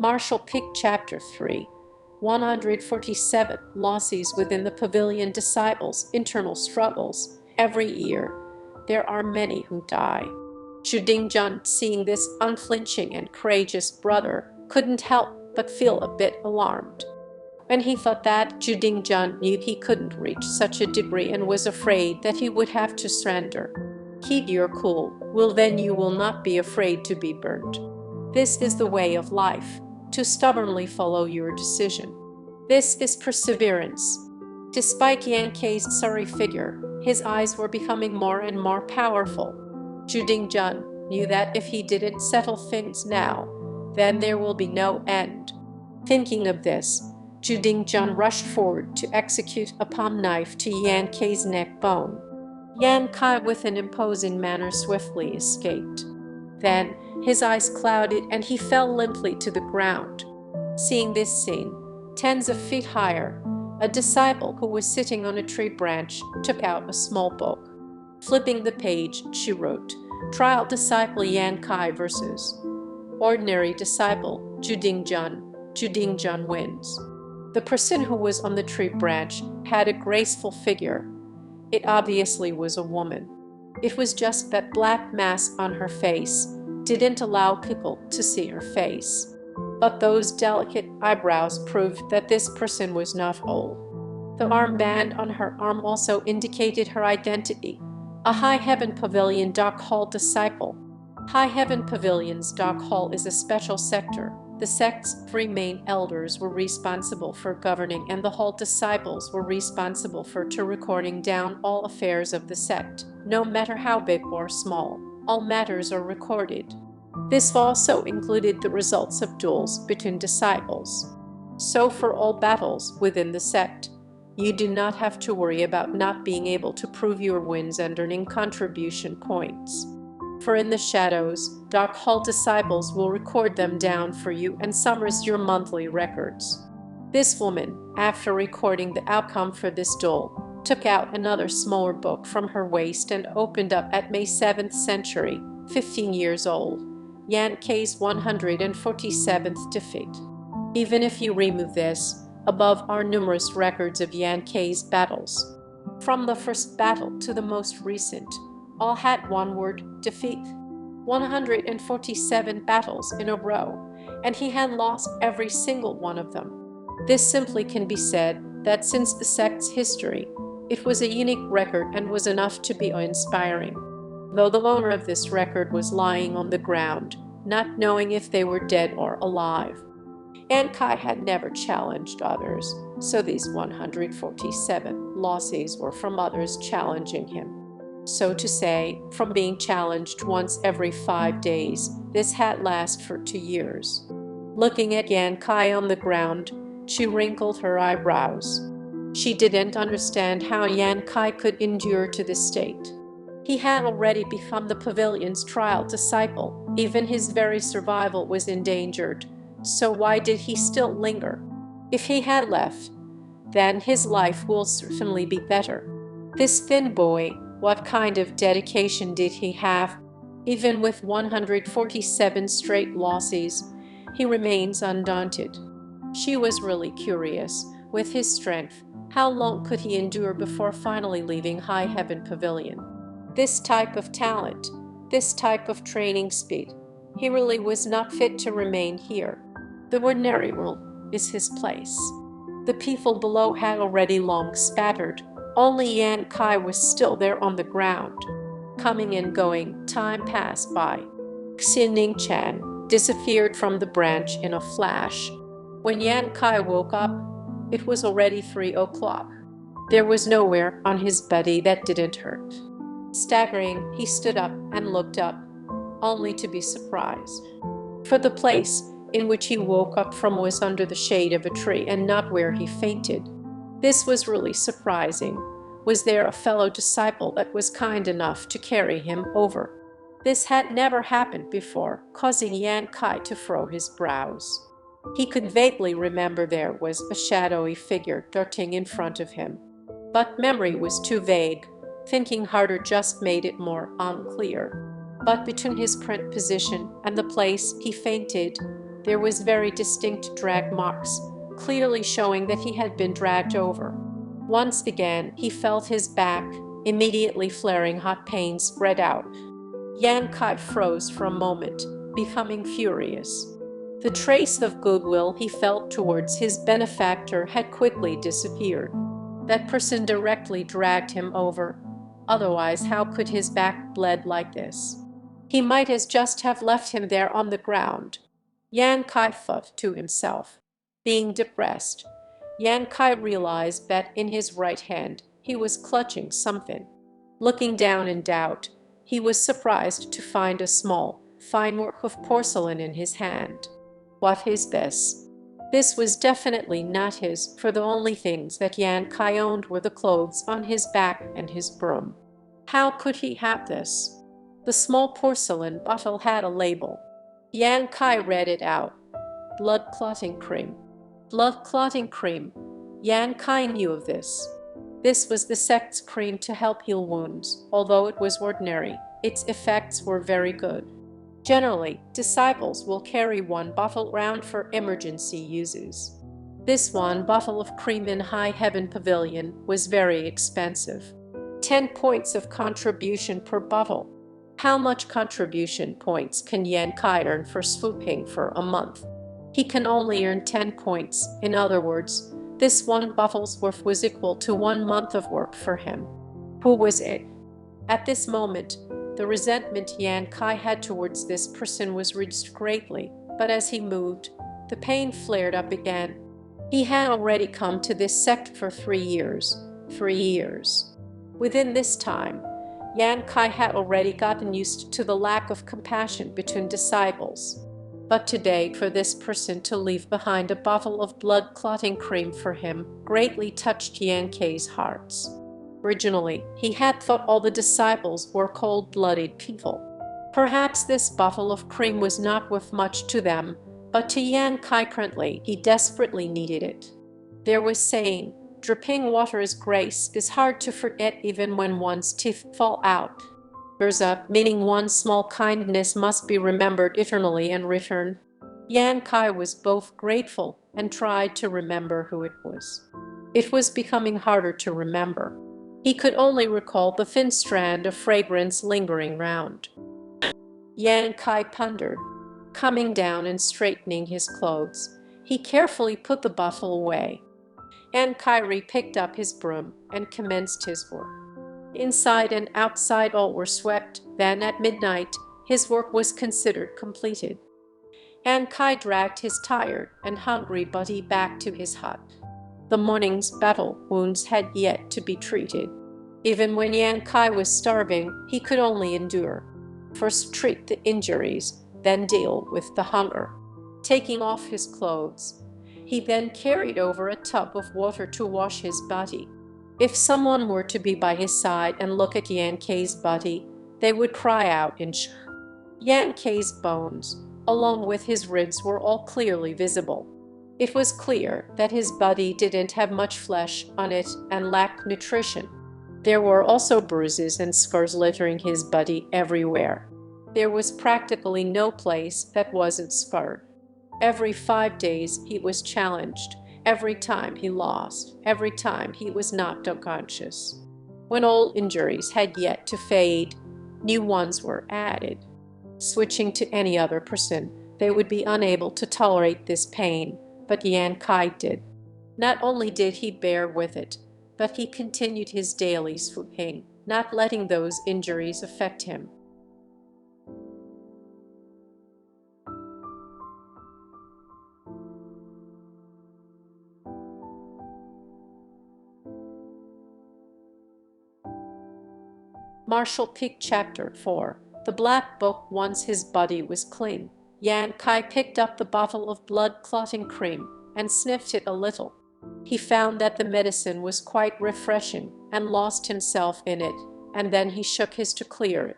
Marshall Pick Chapter 3 147 Losses within the Pavilion Disciples' internal struggles. Every year, there are many who die. Juding-jun, seeing this unflinching and courageous brother, couldn't help but feel a bit alarmed. When he thought that Juding-jun knew he couldn't reach such a degree and was afraid that he would have to surrender. Keep your cool, then you will not be afraid to be burned. This is the way of life, to stubbornly follow your decision. This is perseverance. Despite Yan Kei's sorry figure, his eyes were becoming more and more powerful. Juding-jun knew that if he didn't settle things now, then there will be no end. Thinking of this, Juding-jun rushed forward to execute a palm knife to Yan Kei's neck bone. Yan Kai with an imposing manner swiftly escaped. Then his eyes clouded and he fell limply to the ground. Seeing this scene, tens of feet higher, a disciple who was sitting on a tree branch took out a small book. Flipping the page, she wrote, "Trial Disciple Yan Kai versus Ordinary Disciple Juding-jun. Juding-jun wins." The person who was on the tree branch had a graceful figure. It obviously was a woman. It was just that black mask on her face didn't allow people to see her face. But those delicate eyebrows proved that this person was not old. The armband on her arm also indicated her identity, a High Heaven Pavilion Dock Hall disciple. High Heaven Pavilion's Dock Hall is a special sector. The sect's 3 main elders were responsible for governing, and the hall disciples were responsible for recording down all affairs of the sect, no matter how big or small. All matters are recorded. This also included the results of duels between disciples. So for all battles within the sect, you do not have to worry about not being able to prove your wins and earning contribution points. For in the shadows, Dock Hall disciples will record them down for you and summarize your monthly records. This woman, after recording the outcome for this duel, took out another smaller book from her waist and opened up at May 7th century, 15 years old, Yan Kei's 147th defeat. Even if you remove this, above are numerous records of Yan Kei's battles. From the first battle to the most recent, all had one word: defeat. 147 battles in a row, and he had lost every single one of them. This simply can be said that since the sect's history, it was a unique record and was enough to be inspiring. Though the owner of this record was lying on the ground, not knowing if they were dead or alive. Yan Kai had never challenged others, so these 147 losses were from others challenging him. So to say, from being challenged once every 5 days, this had lasted for 2 years. Looking at Yan Kai on the ground, she wrinkled her eyebrows. She didn't understand how Yan Kai could endure to this state. He had already become the pavilion's trial disciple. Even his very survival was endangered. So why did he still linger? If he had left, then his life will certainly be better. This thin boy, what kind of dedication did he have? Even with 147 straight losses, he remains undaunted. She was really curious, with his strength, how long could he endure before finally leaving High Heaven Pavilion? This type of talent, this type of training speed, he really was not fit to remain here. The ordinary world is his place. The people below had already long spattered. Only Yan Kai was still there on the ground. Coming and going, time passed by. Xin Chan disappeared from the branch in a flash. When Yan Kai woke up, it was already 3 o'clock. There was nowhere on his body that didn't hurt. Staggering, he stood up and looked up, only to be surprised. For the place in which he woke up from was under the shade of a tree and not where he fainted. This was really surprising. Was there a fellow disciple that was kind enough to carry him over? This had never happened before, causing Yan Kai to furrow his brows. He could vaguely remember there was a shadowy figure darting in front of him. But memory was too vague. Thinking harder just made it more unclear. But between his current position and the place he fainted, There was very distinct drag marks, clearly showing that he had been dragged over. Once again, he felt his back, immediately flaring hot pains spread out. Yan Kai froze for a moment, becoming furious. The trace of goodwill he felt towards his benefactor had quickly disappeared. That person directly dragged him over. Otherwise, how could his back bled like this? He might as just have left him there on the ground. Yan Kai thought to himself. Being depressed, Yan Kai realized that in his right hand he was clutching something. Looking down in doubt, he was surprised to find a small, fine work of porcelain in his hand. What is this? This was definitely not his, for the only things that Yan Kai owned were the clothes on his back and his broom. How could he have this? The small porcelain bottle had a label. Yan Kai read it out. Blood clotting cream. Blood clotting cream. Yan Kai knew of this. This was the sect's cream to help heal wounds. Although it was ordinary, its effects were very good. Generally, disciples will carry one bottle around for emergency uses. This one bottle of cream in High Heaven Pavilion was very expensive. 10 points of contribution per bottle. How much contribution points can Yan Kai earn for swooping for a month? He can only earn 10 points. In other words, this one bottle's worth was equal to 1 month of work for him. Who was it? At this moment, the resentment Yan Kai had towards this person was reduced greatly, but as he moved, the pain flared up again. He had already come to this sect for 3 years. 3 years. Within this time, Yan Kai had already gotten used to the lack of compassion between disciples. But today, for this person to leave behind a bottle of blood-clotting cream for him greatly touched Yan Kai's hearts. Originally, he had thought all the disciples were cold-blooded people. Perhaps this bottle of cream was not worth much to them, but to Yan Kai currently, he desperately needed it. There was saying, dripping water is grace, is hard to forget even when one's teeth fall out. Verza, meaning one small kindness must be remembered eternally and returned. Yan Kai was both grateful and tried to remember who it was. It was becoming harder to remember. He could only recall the thin strand of fragrance lingering round. Yan Kai pondered. Coming down and straightening his clothes, he carefully put the bottle away. Yan Kai picked up his broom and commenced his work. Inside and outside all were swept. Then at midnight, his work was considered completed. Yan Kai dragged his tired and hungry body back to his hut. The morning's battle wounds had yet to be treated. Even when Yan Kai was starving, he could only endure. First treat the injuries, then deal with the hunger. Taking off his clothes, he then carried over a tub of water to wash his body. If someone were to be by his side and look at Yan Kai's body, they would cry out in shock. Yan Kai's bones, along with his ribs, were all clearly visible. It was clear that his body didn't have much flesh on it and lacked nutrition. There were also bruises and scars littering his body everywhere. There was practically no place that wasn't scarred. Every 5 days he was challenged. Every time he lost, every time he was knocked unconscious. When old injuries had yet to fade, new ones were added. Switching to any other person, they would be unable to tolerate this pain, but Yan Kai did. Not only did he bear with it, but he continued his daily swooping, not letting those injuries affect him. Martial Peak Chapter 4. The Black Book. Once his body was clean, Yan Kai picked up the bottle of blood-clotting cream and sniffed it a little. He found that the medicine was quite refreshing and lost himself in it, and then he shook his to clear it.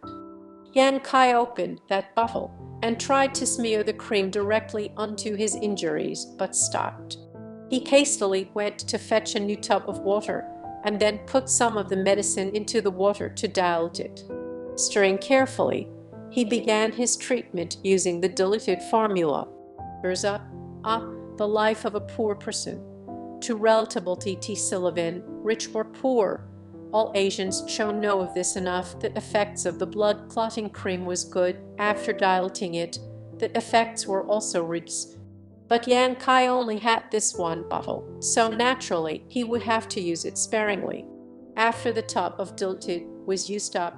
Yan Kai opened that bottle and tried to smear the cream directly onto his injuries, but stopped. He hastily went to fetch a new tub of water and then put some of the medicine into the water to dilute it. Stirring carefully, he began his treatment using the diluted formula. Here's up, the life of a poor person. To relatable T.T. Sullivan, rich or poor, all Asians show know of this enough. The effects of the blood clotting cream was good. After dilating it, the effects were also reduced. But Yan Kai only had this one bottle, so naturally he would have to use it sparingly. After the tub of diluted was used up,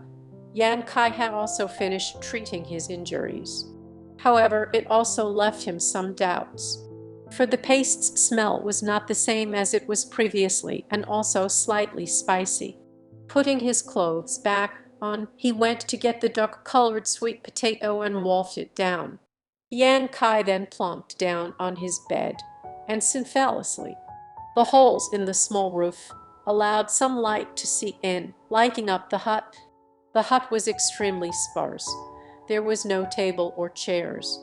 Yan Kai had also finished treating his injuries. However, it also left him some doubts. For the paste's smell was not the same as it was previously and also slightly spicy. Putting his clothes back on, he went to get the dark-colored sweet potato and wolfed it down. Yan Kai then plumped down on his bed and soon fell asleep. The holes in the small roof allowed some light to seep in, lighting up the hut. The hut was extremely sparse. There was no table or chairs.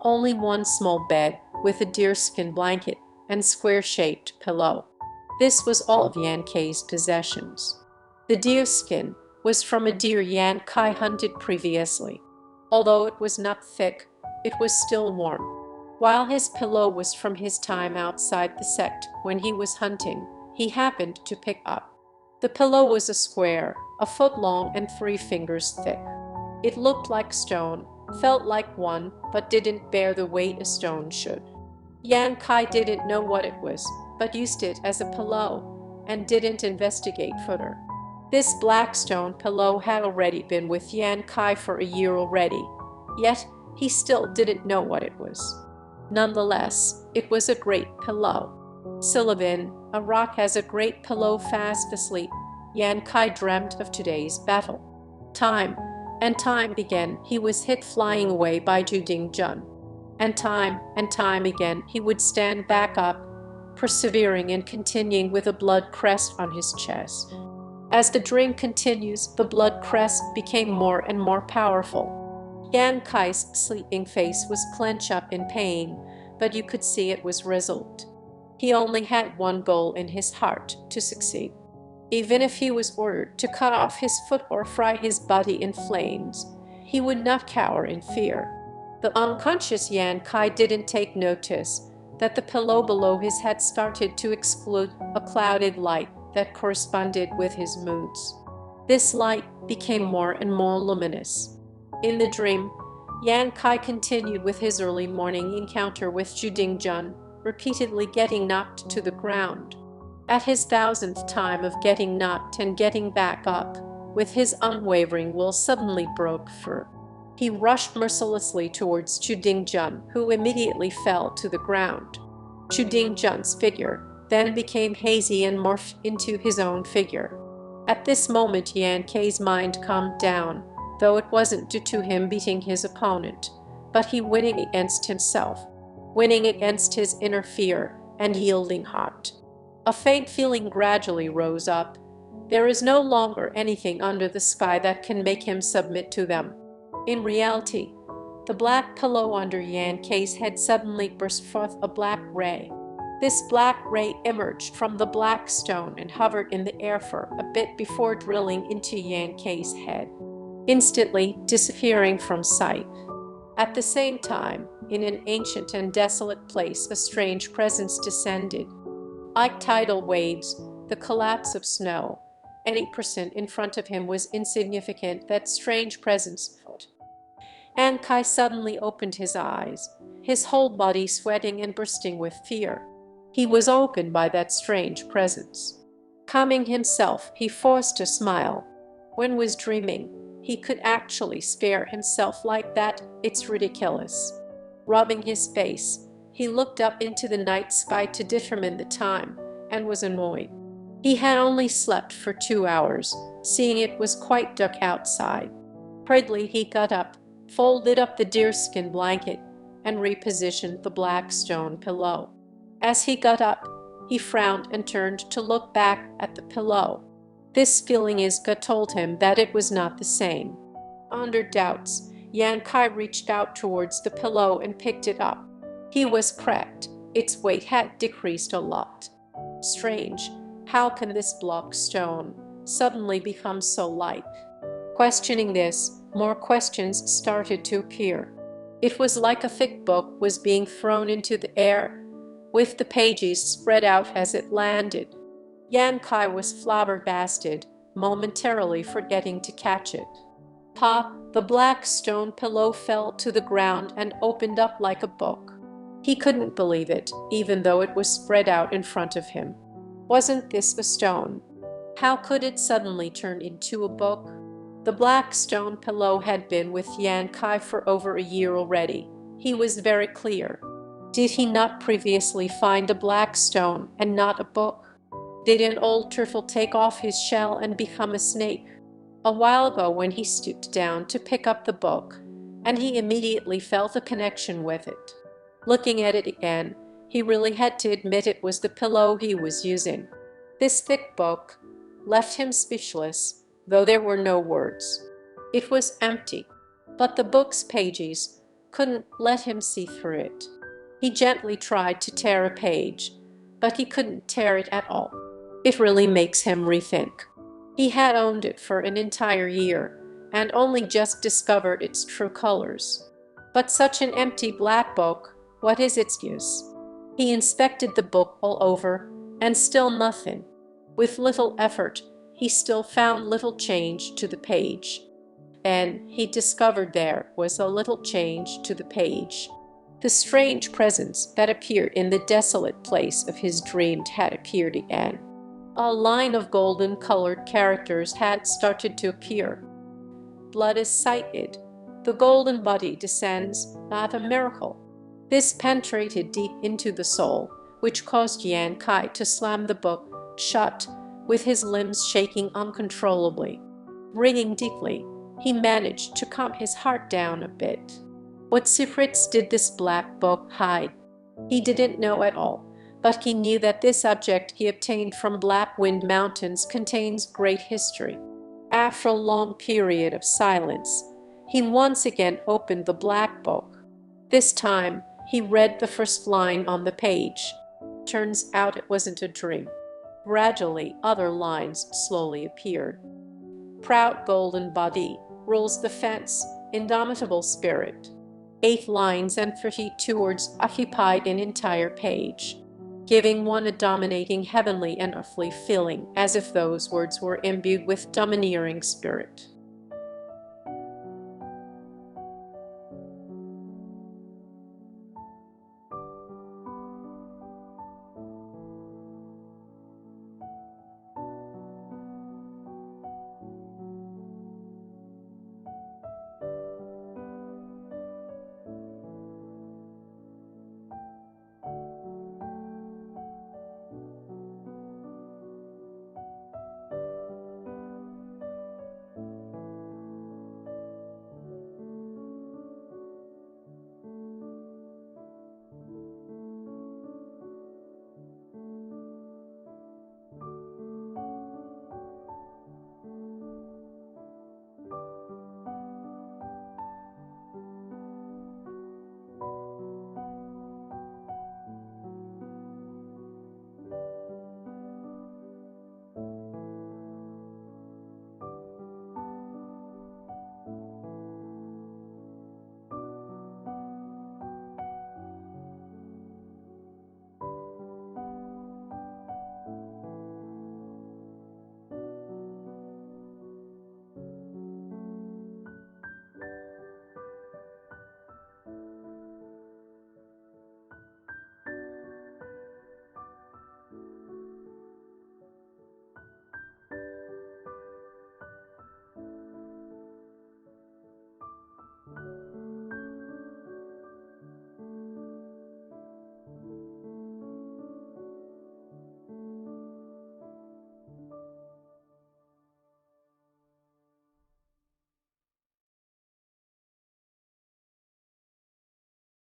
Only one small bed with a deerskin blanket and square-shaped pillow. This was all of Yan Kai's possessions. The deerskin was from a deer Yan Kai hunted previously. Although it was not thick, it was still warm. While his pillow was from his time outside the sect when he was hunting, he happened to pick up. The pillow was a square, a foot long and 3 fingers thick. It looked like stone, felt like one, but didn't bear the weight a stone should. Yan Kai didn't know what it was, but used it as a pillow, and didn't investigate further. This black stone pillow had already been with Yan Kai for a year already, yet he still didn't know what it was. Nonetheless, it was a great pillow. Sullivan, a rock has a great pillow fast asleep. Yan Kai dreamt of today's battle. Time and time again he was hit flying away by Zhu Dingjun. And time again he would stand back up, persevering and continuing with a blood crest on his chest. As the dream continues, the blood crest became more and more powerful. Yan Kai's sleeping face was clenched up in pain, but you could see it was resolved. He only had one goal in his heart, to succeed. Even if he was ordered to cut off his foot or fry his body in flames, he would not cower in fear. The unconscious Yan Kai didn't take notice that the pillow below his head started to exude a clouded light that corresponded with his moods. This light became more and more luminous. In the dream, Yan Kai continued with his early morning encounter with Zhu Dingjun, repeatedly getting knocked to the ground. At his 1000th time of getting knocked and getting back up, with his unwavering will suddenly broke free. He rushed mercilessly towards Zhu Dingjun, who immediately fell to the ground. Zhu Dingjun's figure then became hazy and morphed into his own figure. At this moment Yan Kai's mind calmed down, though it wasn't due to him beating his opponent, but he winning against himself, winning against his inner fear and yielding heart. A faint feeling gradually rose up. There is no longer anything under the sky that can make him submit to them. In reality, the black pillow under Yan Kai's head suddenly burst forth a black ray. This black ray emerged from the black stone and hovered in the air for a bit before drilling into Yan Kai's head, instantly disappearing from sight. At the same time, in an ancient and desolate place, a strange presence descended. Like tidal waves, the collapse of snow, any person in front of him was insignificant. That strange presence felt. Yan Kai suddenly opened his eyes, his whole body sweating and bursting with fear. He was opened by that strange presence. Calming himself, he forced a smile. When was dreaming, he could actually spare himself like that. It's ridiculous. Rubbing his face, he looked up into the night sky to determine the time, and was annoyed. He had only slept for 2 hours, seeing it was quite dark outside. Hurriedly he got up, folded up the deerskin blanket, and repositioned the black stone pillow. As he got up, he frowned and turned to look back at the pillow. This feeling his gut told him that it was not the same. Under doubts, Yan Kai reached out towards the pillow and picked it up. He was correct. Its weight had decreased a lot. Strange, how can this block stone suddenly become so light? Questioning this, more questions started to appear. It was like a thick book was being thrown into the air, with the pages spread out as it landed. Yan Kai was flabbergasted, momentarily forgetting to catch it. Pop! The black stone pillow fell to the ground and opened up like a book. He couldn't believe it, even though it was spread out in front of him. Wasn't this the stone? How could it suddenly turn into a book? The black stone pillow had been with Yan Kai for over a year already. He was very clear. Did he not previously find a black stone and not a book? Did an old turtle take off his shell and become a snake? A while ago when he stooped down to pick up the book, and he immediately felt a connection with it. Looking at it again, he really had to admit it was the pillow he was using. This thick book left him speechless, though there were no words. It was empty, but the book's pages couldn't let him see through it. He gently tried to tear a page, but he couldn't tear it at all. It really makes him rethink. He had owned it for an entire year, and only just discovered its true colors. But such an empty black book, what is its use? He inspected the book all over, and still nothing. With little effort, he still found little change to the page. Then he discovered there was a little change to the page. The strange presence that appeared in the desolate place of his dream had appeared again. A line of golden-colored characters had started to appear. Blood is sighted. The golden body descends, not a miracle. This penetrated deep into the soul, which caused Yan Kai to slam the book shut, with his limbs shaking uncontrollably. Breathing deeply, he managed to calm his heart down a bit. What secrets did this black book hide? He didn't know at all, but he knew that this object he obtained from Black Wind Mountains contains great history. After a long period of silence, he once again opened the black book. This time, he read the first line on the page. Turns out it wasn't a dream. Gradually, other lines slowly appeared. Proud golden body rules the fence, indomitable spirit. 8 lines and 32 words occupied an entire page, giving one a dominating heavenly and earthly feeling, as if those words were imbued with domineering spirit.